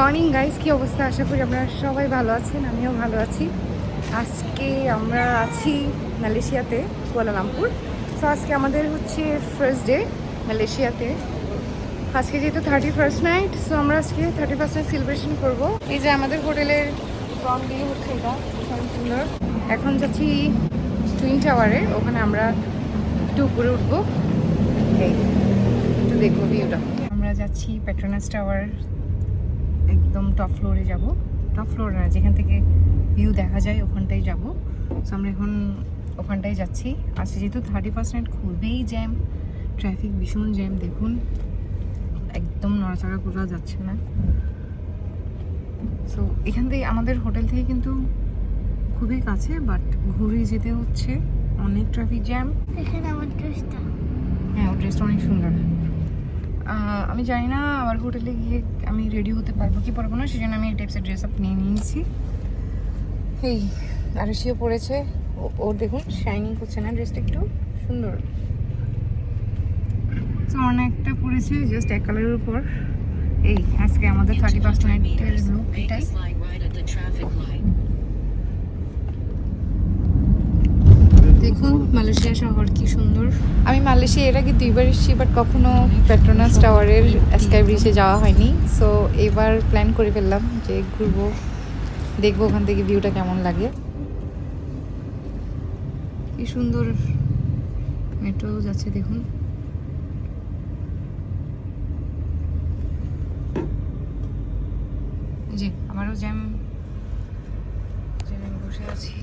Morning guys, কি অবস্থা? আশা করি আপনারা সবাই ভালো আছেন, আমিও ভালো আছি। আজকে আমরা আছি মালয়েশিয়াতে, কুয়ালালামপুর। সো আজকে আমাদের হচ্ছে ফার্স্ট ডে মালয়েশিয়াতে। আজকে যেহেতু 31st নাইট, সো আমরা আজকে 31st নাইট সেলিব্রেশন করবো। এই যে আমাদের হোটেলের ফ্রন্ট দিয়ে হচ্ছে এটা, খুব সুন্দর। এখন যাচ্ছি টুইন টাওয়ারে, ওখানে আমরা একটু উপরে উঠবো, একটু দেখবো ভিউটা। আমরা যাচ্ছি পেট্রোনাস টাওয়ার, একদম টপ ফ্লোরে যাব। টপ ফ্লোর না, যেখান থেকে ভিউ দেখা যায় ওখানটাই যাব। সো আমরা এখন ওখানটাই যাচ্ছি। আজকে যেহেতু 31st নাইট, খুবই জ্যাম, ট্রাফিক ভীষণ জ্যাম। দেখুন একদম নড়াচড়া করা যাচ্ছে না। সো এখান থেকে আমাদের হোটেল থেকে কিন্তু খুবই কাছে, বাট ঘুরে যেতে হচ্ছে, অনেক ট্রাফিক জ্যাম। এখানে আমার ড্রেসটা, হ্যাঁ, ওর ড্রেসটা অনেক সুন্দর। আমি জানি না আমার হোটেলে গিয়ে আমি রেডি হতে পারবো কি পারবো না, সেই জন্য আমি এই টাইপসের ড্রেস আপ নিয়ে নিয়েছি। এই আরশিও পরেছে, ওর দেখুন শাইনিং করছে না, ড্রেসটা একটু সুন্দর। সো অনেকটা পরেছে জাস্ট এক কালারের উপর। এই আজকে আমাদের 31st নাইটের লুক এটাই। দেখুন মালয়েশিয়া শহর কি সুন্দর। আমি মালয়েশিয়া এর আগে 2বার এসেছি, বাট কখনো পেট্রোনাস টাওয়ারের স্কাই ব্রিজে যাওয়া হয়নি। সো এবার প্ল্যান করে ফেললাম যে ঘুরবো, দেখবো ওখান থেকে ভিউটা কেমন লাগে। কি সুন্দর মেট্রো যাচ্ছে দেখুন। জি, আমারও জ্যাম, বসে আছি।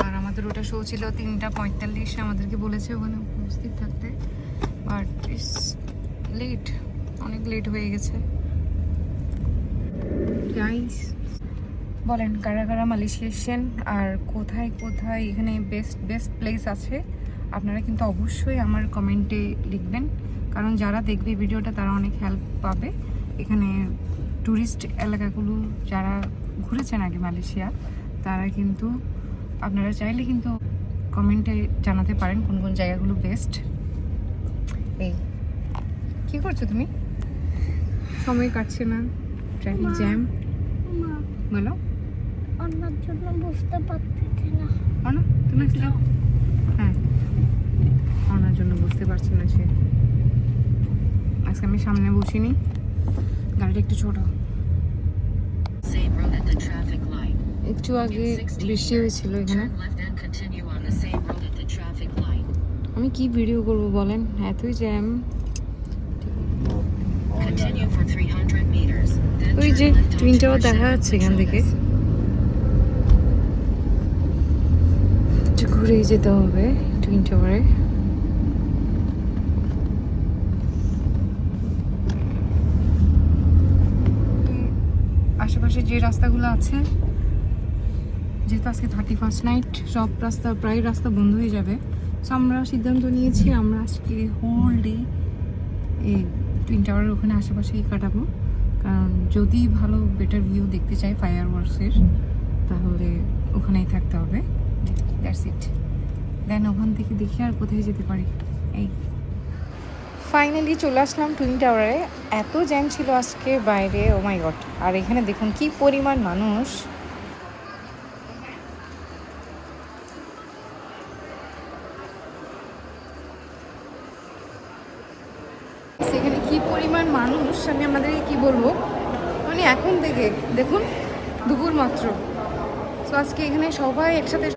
আর আমাদের ওটা শো ছিল 3:45, আমাদেরকে বলেছে ওখানে উপস্থিত থাকতে, বাট ইটস লেট, অনেক লেট হয়ে গেছে। গাইস বলেন কারা কারা মালয়েশিয়া এসেছেন আর কোথায় কোথায় এখানে বেস্ট প্লেস আছে, আপনারা কিন্তু অবশ্যই আমার কমেন্টে লিখবেন, কারণ যারা দেখবে ভিডিওটা তারা অনেক হেল্প পাবে। এখানে ট্যুরিস্ট এলাকাগুলো যারা ঘুরেছেন আগে মালয়েশিয়া, তারা কিন্তু আপনারা চাইলে কিন্তু কমেন্টে জানাতে পারেন কোন কোন জায়গাগুলো বেস্ট। এই কি করছো তুমি? সময় কাটছে না, ট্রাফিক জ্যাম। বলো। অন্যের জন্য বুঝতে পারতেছি না। অনা তুমি আসলে, হ্যাঁ অনার জন্য বুঝতে পারছি না সে। আজকে আমি সামনে বসিনি, গাড়িটা একটু ছোট। একটু আগে বৃষ্টি হয়েছিল এখানে। আমি কি ভিডিও করব বলেন, এতই জ্যাম। ওই যে টুইন টাওয়ার দেখা যাচ্ছে এখান থেকে, একটু ঘুরেই যেতে হবে টুইন টাওয়ারে। আশেপাশে যে রাস্তাগুলো আছে, যেহেতু আজকে 31st নাইট, সব রাস্তা প্রায় রাস্তা বন্ধ হয়ে যাবে। সো আমরা সিদ্ধান্ত নিয়েছি আমরা আজকে হোল ডে এই টুইন টাওয়ারের ওখানে আশেপাশেই কাটাবো, কারণ যদি ভালো বেটার ভিউ দেখতে চাই ফায়ার ওয়ার্কসের, তাহলে ওখানেই থাকতে হবে। That's it. দেন ওখান থেকে দেখি আর কোথায় যেতে পারি। এই ফাইনালি চলে আসলাম টুইন টাওয়ারে। এত জ্যাম ছিল আজকে বাইরে, ও মাই গড। আর এখানে দেখুন কি পরিমাণ মানুষ। সেখানে কি পরিমাণ মানুষ, আমি আপনাদেরকে কি বলবো, মানে এখন থেকে দেখুন দুপুর মাত্র। সো আজকে এখানে সবাই একসাথে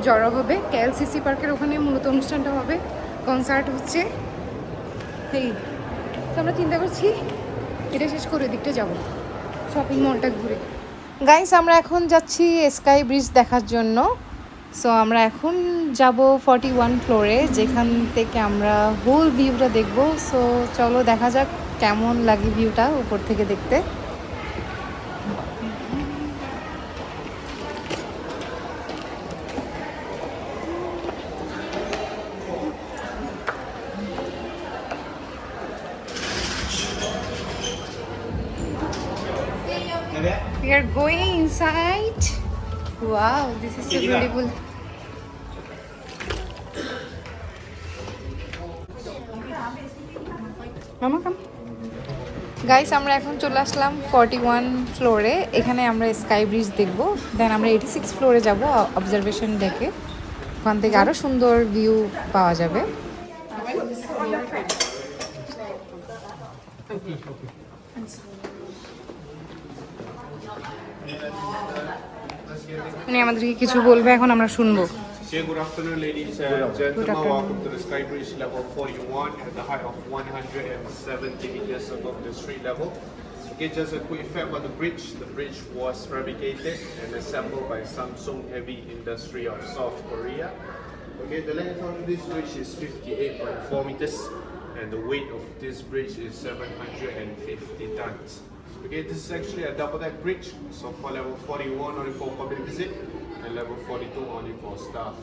জড়ো হবে। KLCC পার্কের ওখানে মূলত অনুষ্ঠানটা হবে, কনসার্ট হচ্ছে। এই তো আমরা চিন্তা করছি এটা শেষ করে দিকটা যাবো, শপিং মলটা ঘুরে। গাইস আমরা এখন যাচ্ছি স্কাই ব্রিজ দেখার জন্য। সো আমরা এখন যাব 41 ফ্লোরে, যেখান থেকে আমরা হোল ভিউটা দেখব। সো চলো দেখা যাক কেমন লাগে ভিউটা উপর থেকে দেখতে। We are going inside. Wow, this is so beautiful. Mama, come. Guys আমরা এখন চলে আসলাম 41 ফ্লোরে। এখানে আমরা স্কাই ব্রিজ দেখব, দেন আমরা 86 ফ্লোরে যাব অবজারভেশন ডেকে। ওখান থেকে আরও সুন্দর ভিউ পাওয়া যাবে। উনি আমাদেরকে কিছু বলবে, এখন আমরা শুনবো। Okay, good afternoon, ladies and gentlemen. Welcome to the Sky Bridge level 41 at the height of 170 meters above the street level. Okay, just a quick fact about the bridge. The bridge was fabricated and assembled by Samsung Heavy Industry of South Korea. Okay, the length of this bridge is 58.4 meters and the weight of this bridge is 750 tons. Okay, this is actually a double deck bridge. So for level 41 only for public visit and level 42 only for staff.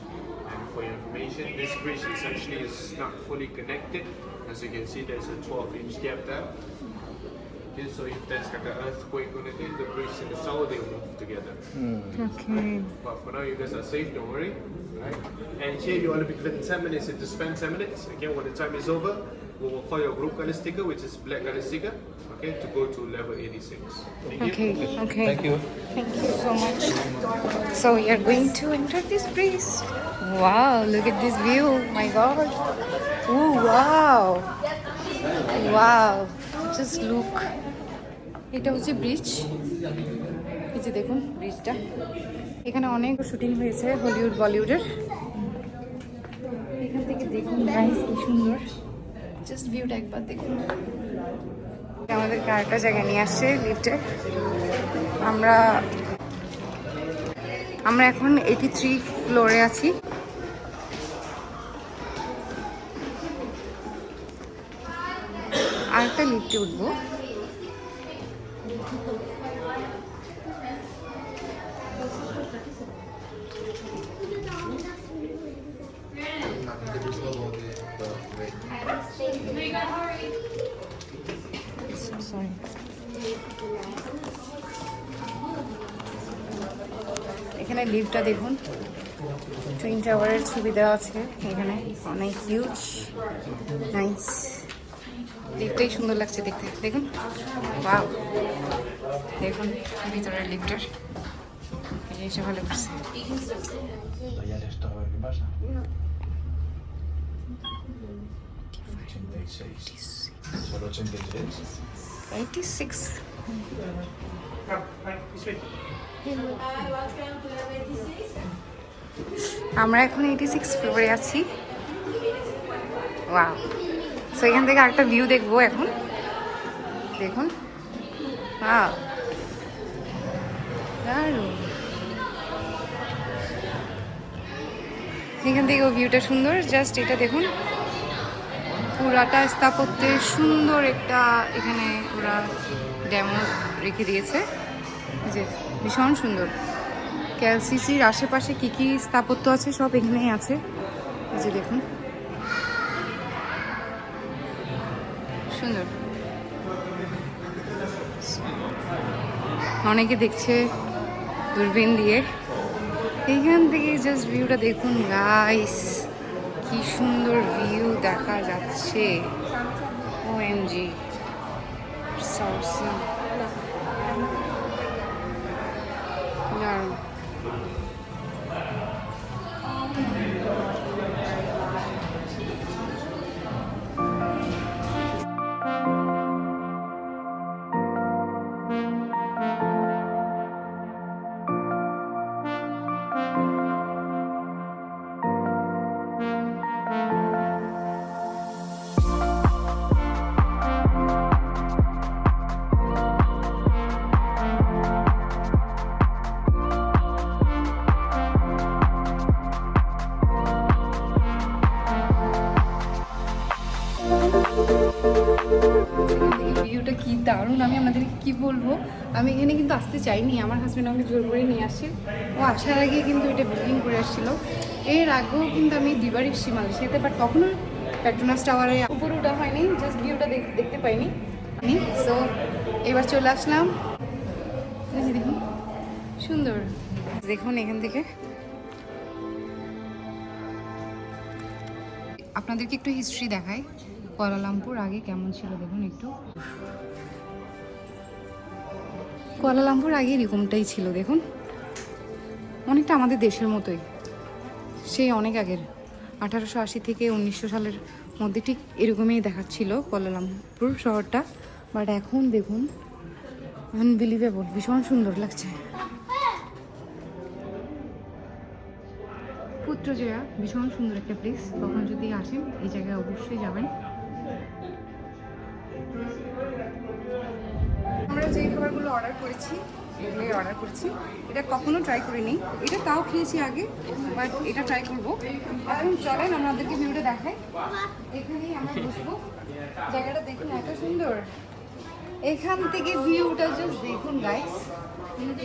And for your information, this bridge is actually not fully connected. As you can see, there's a 12-inch gap there. Okay, so if there's like an earthquake or anything, the bridge and the tower they move together. Okay. But for now, you guys are safe. Don't worry. Right? And here you only be given 10 minutes to spend 10 minutes. Again, when the time is over, we will call your group color sticker, which is black color sticker. Okay, to go to level 86. Thank you. Okay. Thank you. Thank you so much. So we are going to enter this bridge. Wow, look at this view. My God. Oh, wow. Wow. Just look. এটা হচ্ছে bridge. এই যে দেখুন ব্রিজটা, এখানে অনেক shooting হয়েছে Hollywood বলিউডের। এখান থেকে দেখুন গাইস কি সুন্দর, জাস্ট ভিউটা একবার দেখুন। আমাদেরকে আরেকটা জায়গায় নিয়ে আসছে লিফটে। আমরা এখন 83 ফ্লোরে আছি। আরেকটা লিফটে উঠবো। Sorry. এখানে লিফটটা দেখুন, টুইন টাওয়ারের ছবি দেওয়া আছে এখানে, অনেক হিউজ, নাইস। লিফটটাই সুন্দর লাগছে দেখতে, দেখুন। ওয়াও, দেখুন ভিতরের লিফটের জিনিসটা ভালো করছে। Doy al esto a ver qué pasa. 86. Solo 86. 86 আমরা এখন 86 ফ্লোরে আছি। ওয়াও, সো এখান থেকে আরেকটা ভিউ দেখবো এখন, দেখুন। ওয়াও, দারুণ। এখান থেকে ভিউটা সুন্দর, জাস্ট এটা দেখুন, পুরাটা স্থাপত্যের সুন্দর একটা এখানে ওরা ডেমো রেখে দিয়েছে, যে ভীষণ সুন্দর। কেএলসিসির আশেপাশে কী কী স্থাপত্য আছে সব এখানেই আছে, এই যে দেখুন, সুন্দর। অনেকে দেখছে দূরবীন দিয়ে, এইখান থেকে জাস্ট ভিউটা দেখুন গাইস, কি সুন্দর ভিউ দেখা যাচ্ছে। ওএমজি সাউসি, দারুণ। ভিউটা কি দারুণ, আমি আপনাদেরকে কি বলবো। আমি এখানে কিন্তু আসতে চাইনি, আমার হাজব্যান্ড আমাকে জোর করে নিয়ে আসছে। ও আসার আগে কিন্তু এটা বুকিং করে আসছিল। এর আগেও কিন্তু আমি দুবার এসেছি মালয়েশিয়াতে, বাট তখনও পেট্রোনাস টাওয়ারে উপরে ওঠা হয়নি, জাস্ট ভিউটা দেখতে পাইনি। সো এবার চলে আসলাম, দেখুন সুন্দর। দেখুন এখান থেকে আপনাদেরকে একটু হিস্ট্রি দেখাই। কুয়ালালামপুর আগে কেমন ছিল দেখুন একটু। কুয়ালালামপুর আগে এরকমটাই ছিল দেখুন, অনেকটা আমাদের দেশের মতোই, সেই অনেক আগের 1880 থেকে 1900 সালের মধ্যে ঠিক এরকমই দেখাচ্ছিল কুয়ালালামপুর শহরটা। বাট এখন দেখুন আনবিলিভেবল, ভীষণ সুন্দর লাগছে। পুত্রজয়া ভীষণ সুন্দর একটা প্লেস, কখন যদি আসেন এই জায়গায় অবশ্যই যাবেন। আমরা যে খাবারগুলো অর্ডার করেছি এগুলোই অর্ডার করেছি। এটা কখনো ট্রাই করিনি, এটা তাও খেয়েছি আগে, বাট এটা ট্রাই করবো। এখন চলেন আমাদেরকে ভিউটা দেখাই। এখানেই আমরা বসবো, জায়গাটা দেখুন এত সুন্দর। এখান থেকে ভিউটা জাস্ট দেখুন গাইস,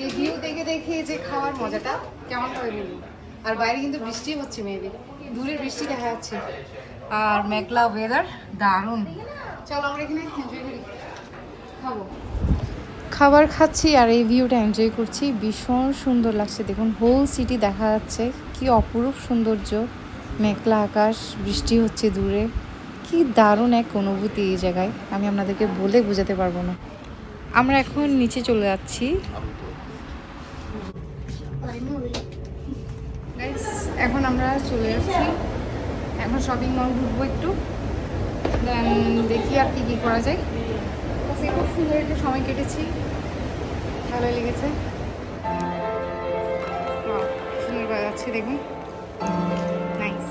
এই ভিউ দেখে দেখে যে খাওয়ার মজাটা কেমন হবে বলুন। আর বাইরে কিন্তু বৃষ্টি হচ্ছে, মেবি দূরের বৃষ্টি দেখা যাচ্ছে, আর মেঘলা ওয়েদার দারুণ। চলো আমরা এখানে এনজয় করি, খাবো। খাবার খাচ্ছি আর এই ভিউটা এনজয় করছি, ভীষণ সুন্দর লাগছে। দেখুন হোল সিটি দেখা যাচ্ছে, কি অপরূপ সৌন্দর্য, মেঘলা আকাশ, বৃষ্টি হচ্ছে দূরে, কি দারুণ এক অনুভূতি এই জায়গায়, আমি আপনাদেরকে বলে বোঝাতে পারবো না। আমরা এখন নিচে চলে যাচ্ছি। গাইস এখন আমরা চলে যাচ্ছি, এখন শপিং মল ঘুরবো একটু, দেন দেখি আর কি কী করা যায়। খুব সুন্দর একটা সময় কেটেছি, ভালো লেগেছে। সুন্দর বাজাচ্ছে দেখুন, নাইস।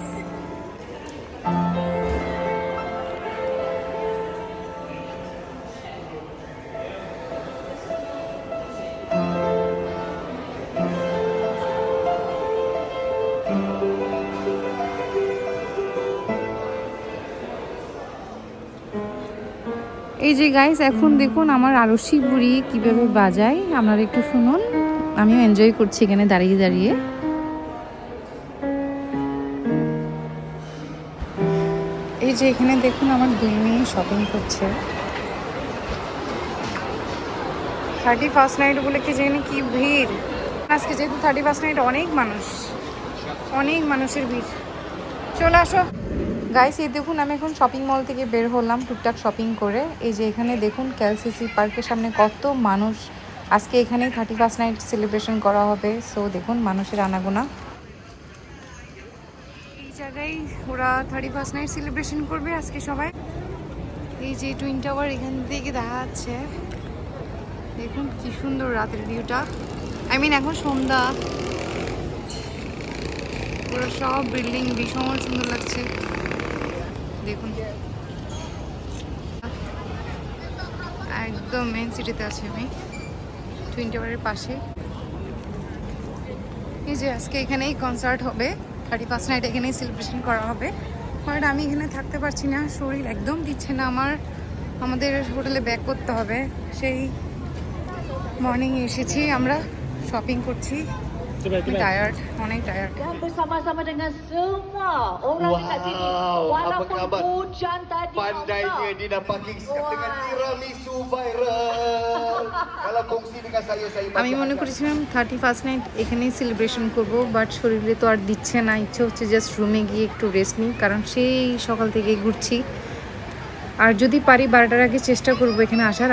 এই যে গাইস এখন দেখুন আমার আরশি বুড়ি কিভাবে বাজায়, আপনারা একটু শুনুন, আমিও এনজয় করছি এখানে দাঁড়িয়ে দাঁড়িয়ে। এই যে এখানে দেখুন আমার 2 মেয়ে শপিং করছে। 31st নাইট বলে কি জানি কি ভিড় আজকে, যেহেতু 31st নাইট অনেক মানুষের ভিড়। চলে আসো গাইস, এই দেখুন আমি এখন শপিং মল থেকে বের হলাম টুকটাক শপিং করে। এই যে এখানে দেখুন কেএলসিসি পার্কের সামনে কত মানুষ, আজকে এখানেই 31st নাইট সেলিব্রেশন করা হবে। সো দেখুন মানুষের আনাগোনা, এই জায়গায় ওরা 31st নাইট সেলিব্রেশন করবে আজকে সবাই। এই যে টুইন টাওয়ার এখান থেকে দেখা যাচ্ছে, দেখুন কি সুন্দর রাতের ভিউটা, আই মিন এখন সন্ধ্যা, পুরো সব বিল্ডিং ভীষণ সুন্দর লাগছে দেখুন, একদম মেন সিটিতে আছি আমি, টুইন টাওয়ারের পাশে। এই যে আজকে এখানেই কনসার্ট হবে, 31st নাইট এখানেই সেলিব্রেশন করা হবে। বাট আমি এখানে থাকতে পারছি না, শরীর একদম দিচ্ছে না আমাদের হোটেলে ব্যাক করতে হবে। সেই মর্নিং এসেছি আমরা, শপিং করছি, টায়ার্ড, অনেক tired. Dan bersama-sama dengan semua orang dekat sini. Walaupun hujan tadi. Pandainya dia dah parking dengan tiramisu viral. Kalau kongsi dengan saya আমি মনে করেছিলাম 31st নাইট এখানেই সেলিব্রেশন করব, বাট শরীরে তো আর দিচ্ছে না, ইচ্ছে হচ্ছে জাস্ট রুমে গিয়ে একটু রেস্ট নিই, কারণ সেই সকাল থেকে ঘুরছি। আর যদি পারি 12টার আগে চেষ্টা করব এখানে আসার,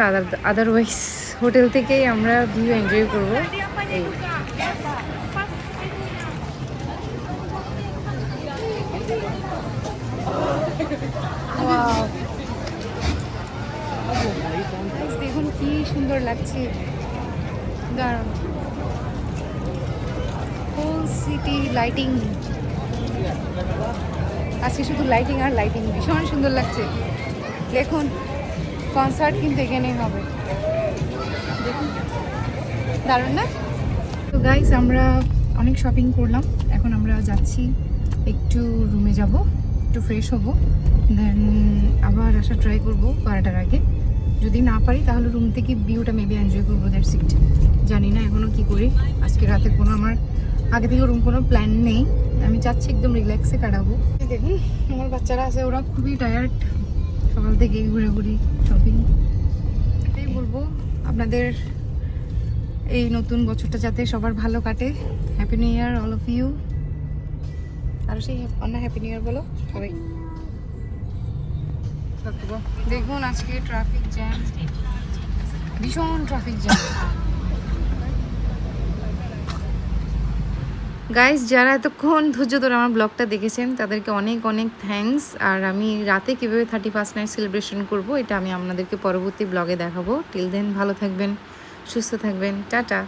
আদারওয়াইজ হোটেল থেকেই আমরা ভিউ এনজয় করবো। এই দেখুন কি সুন্দর লাগছে, দাঁড়ান, হোল সিটি লাইটিং, আজকে শুধু লাইটিং আর লাইটিং, ভীষণ সুন্দর লাগছে। দেখুন কনসার্ট কিন্তু এখানেই হবে, দেখুন দারুণ না? তো গাইস আমরা অনেক শপিং করলাম, এখন আমরা যাচ্ছি একটু রুমে যাব, একটু ফ্রেশ হব, দেন আবার আসা ট্রাই করবো 12টার আগে। যদি না পারি তাহলে রুম থেকে ভিউটা মেবি এনজয় করবো, দ্যাটস ইট। জানি না এখনও কি করি, আজকে রাতে কোনো আমার আগে থেকে ওরকম কোনো প্ল্যান নেই, আমি চাচ্ছি একদম রিল্যাক্সে কাটাবো। দেখুন আমার বাচ্চারা আছে, ওরা খুবই টায়ার্ড সকাল থেকে ঘুরে শপিং। এটাই বলবো আপনাদের এই নতুন বছরটা যাতে সবার ভালো কাটে। Happy new year all of you. আর সেই অন্য হ্যাপি নিউ ইয়ার বলো সবাই। দেখুন আজকে ট্রাফিক জ্যাম, ভীষণ ট্রাফিক জ্যাম। গাইস, যারা এতক্ষণ ধৈর্য ধরে আমার ব্লগটা দেখেছেন তাদেরকে অনেক অনেক থ্যাঙ্কস। আর আমি রাতে কীভাবে 31st নাইট সেলিব্রেশন করব এটা আমি আপনাদেরকে পরবর্তী ব্লগে দেখাবো। টিল দেন ভালো থাকবেন, সুস্থ থাকবেন, টাটা।